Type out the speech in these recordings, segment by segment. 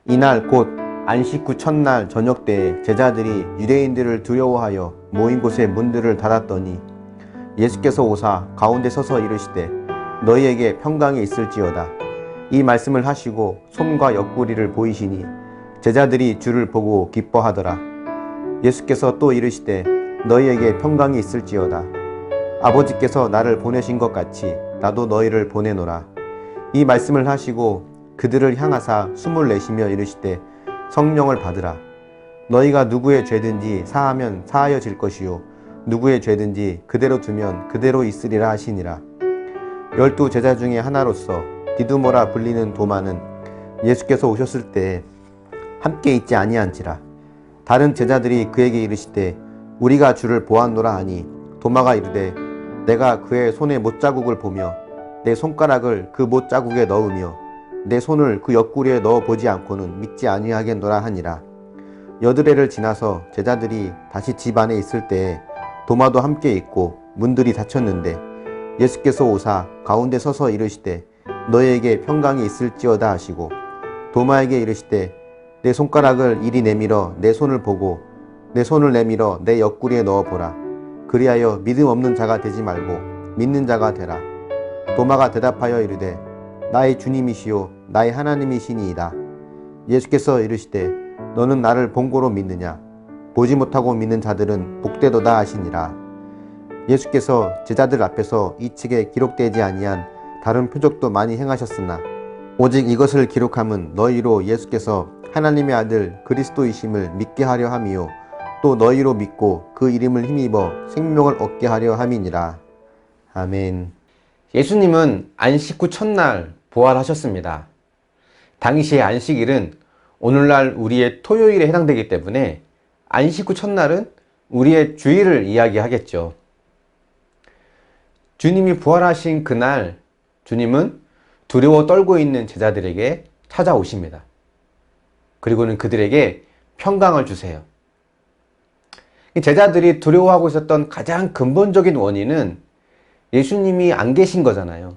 이날 곧 안식 후 첫날 저녁 때에 제자들이 유대인들을 두려워하여 모인 곳에 문들을 닫았더니 예수께서 오사 가운데 서서 이르시되 너희에게 평강이 있을지어다. 이 말씀을 하시고 손과 옆구리를 보이시니 제자들이 주를 보고 기뻐하더라. 예수께서 또 이르시되 너희에게 평강이 있을지어다. 아버지께서 나를 보내신 것 같이 나도 너희를 보내노라. 이 말씀을 하시고 그들을 향하사 숨을 내쉬며 이르시되 성령을 받으라. 너희가 누구의 죄든지 사하면 사하여질 것이요 누구의 죄든지 그대로 두면 그대로 있으리라 하시니라. 12 제자 중에 하나로서 디두모라 불리는 도마는 예수께서 오셨을 때에 함께 있지 아니한지라. 다른 제자들이 그에게 이르시되 우리가 주를 보았노라 하니 도마가 이르되 내가 그의 손에 못자국을 보며 내 손가락을 그 못자국에 넣으며 내 손을 그 옆구리에 넣어보지 않고는 믿지 아니하겠노라 하니라. 여드레를 지나서 제자들이 다시 집 안에 있을 때에 도마도 함께 있고 문들이 닫혔는데 예수께서 오사 가운데 서서 이르시되 너희에게 평강이 있을지어다 하시고 도마에게 이르시되 내 손가락을 이리 내밀어 내 손을 보고 내 손을 내밀어 내 옆구리에 넣어보라. 그리하여 믿음 없는 자가 되지 말고 믿는 자가 되라. 도마가 대답하여 이르되 나의 주님이시요 나의 하나님이시니이다. 예수께서 이르시되 너는 나를 본고로 믿느냐? 보지 못하고 믿는 자들은 복되도다 하시니라. 예수께서 제자들 앞에서 이 책에 기록되지 아니한 다른 표적도 많이 행하셨으나 오직 이것을 기록함은 너희로 예수께서 하나님의 아들 그리스도이심을 믿게 하려 함이요 또 너희로 믿고 그 이름을 힘입어 생명을 얻게 하려 함이니라. 아멘. 예수님은 안식 후 첫날 부활하셨습니다. 당시의 안식일은 오늘날 우리의 토요일에 해당되기 때문에 안식 후 첫날은 우리의 주일을 이야기하겠죠. 주님이 부활하신 그날 주님은 두려워 떨고 있는 제자들에게 찾아오십니다. 그리고는 그들에게 평강을 주세요. 제자들이 두려워하고 있었던 가장 근본적인 원인은 예수님이 안 계신 거잖아요.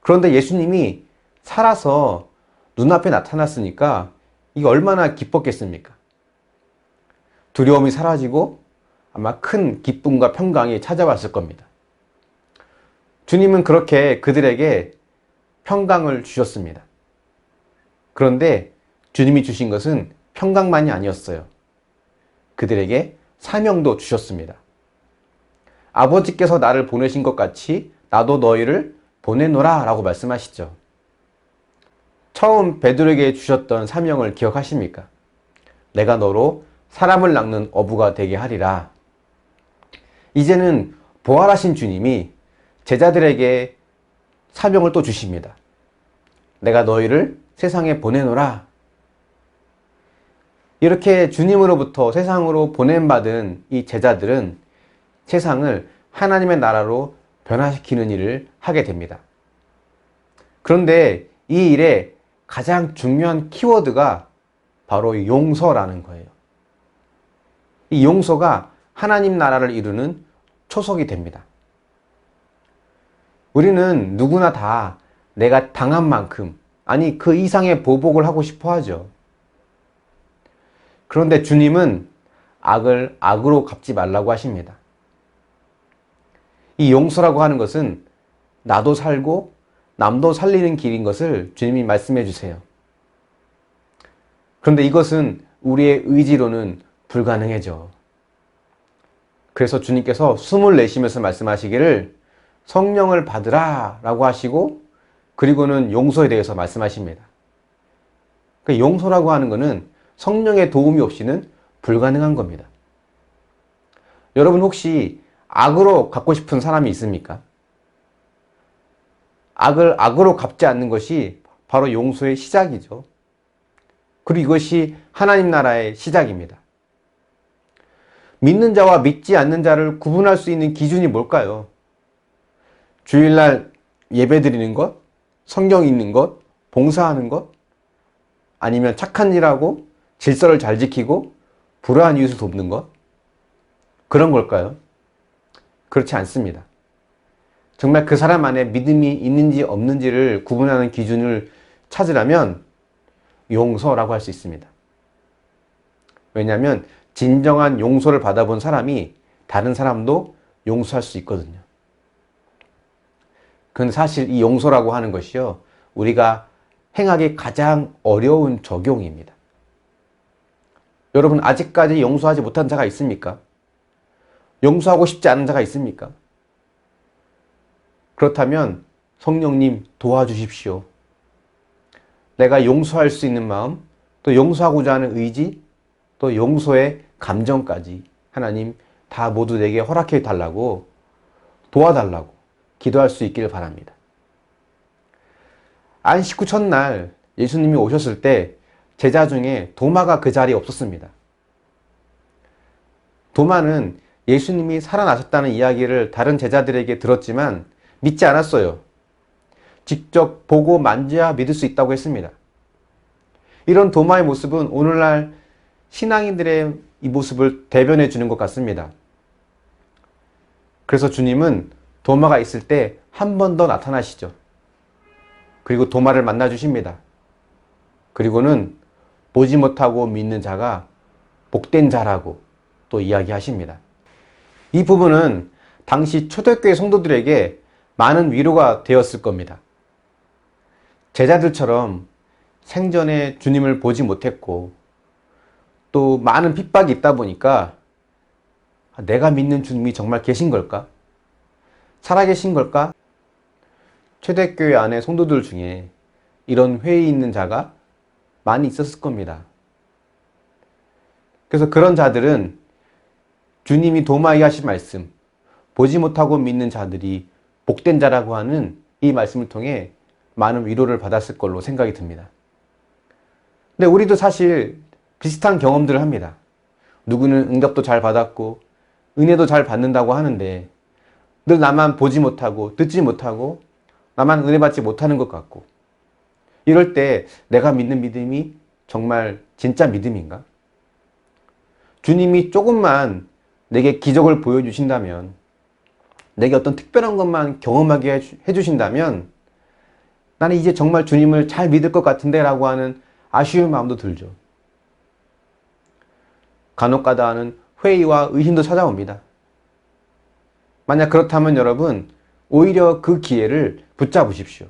그런데 예수님이 살아서 눈앞에 나타났으니까 이게 얼마나 기뻤겠습니까? 두려움이 사라지고 아마 큰 기쁨과 평강이 찾아왔을 겁니다. 주님은 그렇게 그들에게 평강을 주셨습니다. 그런데 주님이 주신 것은 평강만이 아니었어요. 그들에게 사명도 주셨습니다. 아버지께서 나를 보내신 것 같이 나도 너희를 보내노라 라고 말씀하시죠. 처음 베드로에게 주셨던 사명을 기억하십니까? 내가 너로 사람을 낚는 어부가 되게 하리라. 이제는 부활하신 주님이 제자들에게 사명을 또 주십니다. 내가 너희를 세상에 보내노라. 이렇게 주님으로부터 세상으로 보냄받은 이 제자들은 세상을 하나님의 나라로 변화시키는 일을 하게 됩니다. 그런데 이 일에 가장 중요한 키워드가 바로 용서라는 거예요. 이 용서가 하나님 나라를 이루는 초석이 됩니다. 우리는 누구나 다 내가 당한 만큼, 아니 그 이상의 보복을 하고 싶어 하죠. 그런데 주님은 악을 악으로 갚지 말라고 하십니다. 이 용서라고 하는 것은 나도 살고 남도 살리는 길인 것을 주님이 말씀해 주세요. 그런데 이것은 우리의 의지로는 불가능해져. 그래서 주님께서 숨을 내쉬면서 말씀하시기를 성령을 받으라 라고 하시고 그리고는 용서에 대해서 말씀하십니다. 그 용서라고 하는 것은 성령의 도움이 없이는 불가능한 겁니다. 여러분 혹시 악으로 갚고 싶은 사람이 있습니까? 악을 악으로 갚지 않는 것이 바로 용서의 시작이죠. 그리고 이것이 하나님 나라의 시작입니다. 믿는 자와 믿지 않는 자를 구분할 수 있는 기준이 뭘까요? 주일날 예배 드리는 것, 성경 읽는 것, 봉사하는 것, 아니면 착한 일하고 질서를 잘 지키고 불우한 이웃을 돕는 것, 그런 걸까요? 그렇지 않습니다. 정말 그 사람 안에 믿음이 있는지 없는지를 구분하는 기준을 찾으라면 용서라고 할 수 있습니다. 왜냐하면 진정한 용서를 받아본 사람이 다른 사람도 용서할 수 있거든요. 그런데 사실 이 용서라고 하는 것이요, 우리가 행하기 가장 어려운 적용입니다. 여러분, 아직까지 용서하지 못한 자가 있습니까? 용서하고 싶지 않은 자가 있습니까? 그렇다면 성령님 도와주십시오. 내가 용서할 수 있는 마음, 또 용서하고자 하는 의지, 또 용서의 감정까지 하나님 다 모두 내게 허락해 달라고, 도와달라고 기도할 수 있기를 바랍니다. 안식 후 첫날 예수님이 오셨을 때 제자 중에 도마가 그 자리에 없었습니다. 도마는 예수님이 살아나셨다는 이야기를 다른 제자들에게 들었지만 믿지 않았어요. 직접 보고 만져야 믿을 수 있다고 했습니다. 이런 도마의 모습은 오늘날 신앙인들의 이 모습을 대변해 주는 것 같습니다. 그래서 주님은 도마가 있을 때 한 번 더 나타나시죠. 그리고 도마를 만나 주십니다. 그리고는 보지 못하고 믿는 자가 복된 자라고 또 이야기하십니다. 이 부분은 당시 초대교회 성도들에게 많은 위로가 되었을 겁니다. 제자들처럼 생전에 주님을 보지 못했고 또 많은 핍박이 있다 보니까 내가 믿는 주님이 정말 계신 걸까? 살아계신 걸까? 초대교회 안에 성도들 중에 이런 회의 있는 자가 많이 있었을 겁니다. 그래서 그런 자들은 주님이 도마에 하신 말씀, 보지 못하고 믿는 자들이 복된 자라고 하는 이 말씀을 통해 많은 위로를 받았을 걸로 생각이 듭니다. 근데 우리도 사실 비슷한 경험들을 합니다. 누구는 응답도 잘 받았고 은혜도 잘 받는다고 하는데 늘 나만 보지 못하고 듣지 못하고 나만 은혜 받지 못하는 것 같고, 이럴 때 내가 믿는 믿음이 정말 진짜 믿음인가? 주님이 조금만 내게 기적을 보여주신다면, 내게 어떤 특별한 것만 경험하게 해주신다면 나는 이제 정말 주님을 잘 믿을 것 같은데 라고 하는 아쉬운 마음도 들죠. 간혹가다 하는 회의와 의심도 찾아옵니다. 만약 그렇다면 여러분, 오히려 그 기회를 붙잡으십시오.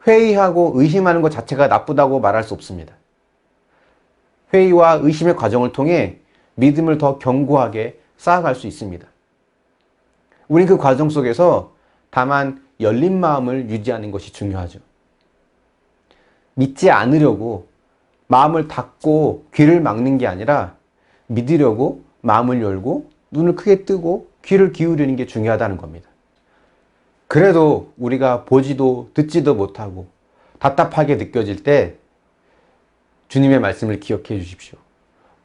회의하고 의심하는 것 자체가 나쁘다고 말할 수 없습니다. 회의와 의심의 과정을 통해 믿음을 더 견고하게 쌓아갈 수 있습니다. 우린 그 과정 속에서 다만 열린 마음을 유지하는 것이 중요하죠. 믿지 않으려고 마음을 닫고 귀를 막는 게 아니라 믿으려고 마음을 열고 눈을 크게 뜨고 귀를 기울이는 게 중요하다는 겁니다. 그래도 우리가 보지도 듣지도 못하고 답답하게 느껴질 때 주님의 말씀을 기억해 주십시오.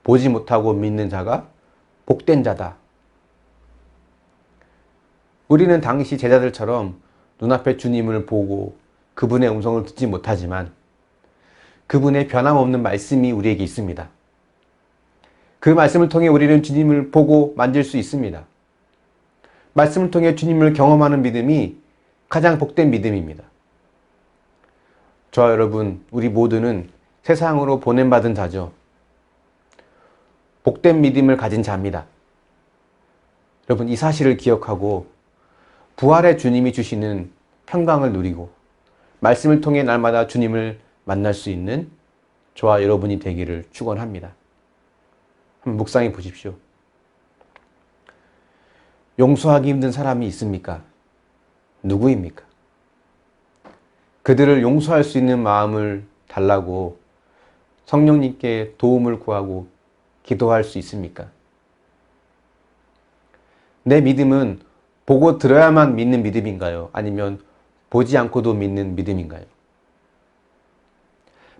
보지 못하고 믿는 자가 복된 자다. 우리는 당시 제자들처럼 눈앞에 주님을 보고 그분의 음성을 듣지 못하지만 그분의 변함없는 말씀이 우리에게 있습니다. 그 말씀을 통해 우리는 주님을 보고 만질 수 있습니다. 말씀을 통해 주님을 경험하는 믿음이 가장 복된 믿음입니다. 저와 여러분, 우리 모두는 세상으로 보냄받은 자죠. 복된 믿음을 가진 자입니다. 여러분, 이 사실을 기억하고 부활의 주님이 주시는 평강을 누리고 말씀을 통해 날마다 주님을 만날 수 있는 저와 여러분이 되기를 축원합니다. 한번 묵상해 보십시오. 용서하기 힘든 사람이 있습니까? 누구입니까? 그들을 용서할 수 있는 마음을 달라고 성령님께 도움을 구하고 기도할 수 있습니까? 내 믿음은 보고 들어야만 믿는 믿음인가요? 아니면 보지 않고도 믿는 믿음인가요?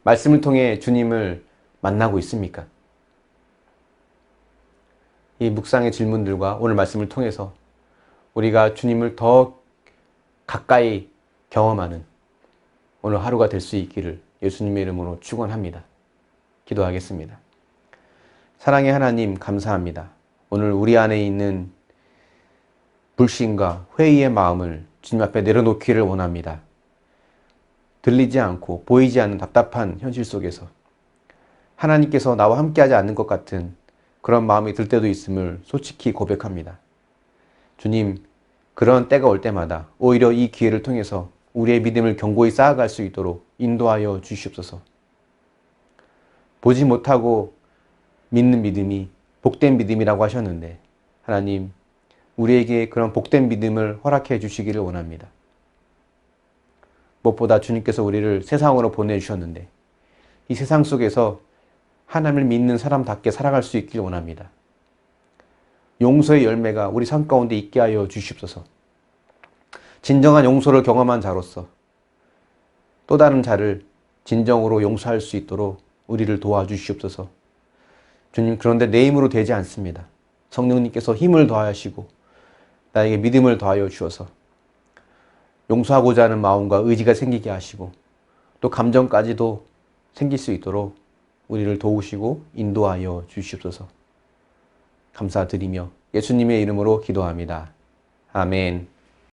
말씀을 통해 주님을 만나고 있습니까? 이 묵상의 질문들과 오늘 말씀을 통해서 우리가 주님을 더 가까이 경험하는 오늘 하루가 될 수 있기를 예수님의 이름으로 축원합니다. 기도하겠습니다. 사랑의 하나님, 감사합니다. 오늘 우리 안에 있는 불신과 회의의 마음을 주님 앞에 내려놓기를 원합니다. 들리지 않고 보이지 않는 답답한 현실 속에서 하나님께서 나와 함께하지 않는 것 같은 그런 마음이 들 때도 있음을 솔직히 고백합니다. 주님, 그런 때가 올 때마다 오히려 이 기회를 통해서 우리의 믿음을 견고히 쌓아갈 수 있도록 인도하여 주시옵소서. 보지 못하고 믿는 믿음이 복된 믿음이라고 하셨는데 하나님, 우리에게 그런 복된 믿음을 허락해 주시기를 원합니다. 무엇보다 주님께서 우리를 세상으로 보내주셨는데 이 세상 속에서 하나님을 믿는 사람답게 살아갈 수 있길 원합니다. 용서의 열매가 우리 삶 가운데 있게 하여 주시옵소서. 진정한 용서를 경험한 자로서 또 다른 자를 진정으로 용서할 수 있도록 우리를 도와주시옵소서. 주님, 그런데 내 힘으로 되지 않습니다. 성령님께서 힘을 더하시고 나에게 믿음을 더하여 주셔서 용서하고자 하는 마음과 의지가 생기게 하시고 또 감정까지도 생길 수 있도록 우리를 도우시고 인도하여 주시옵소서. 감사드리며 예수님의 이름으로 기도합니다. 아멘.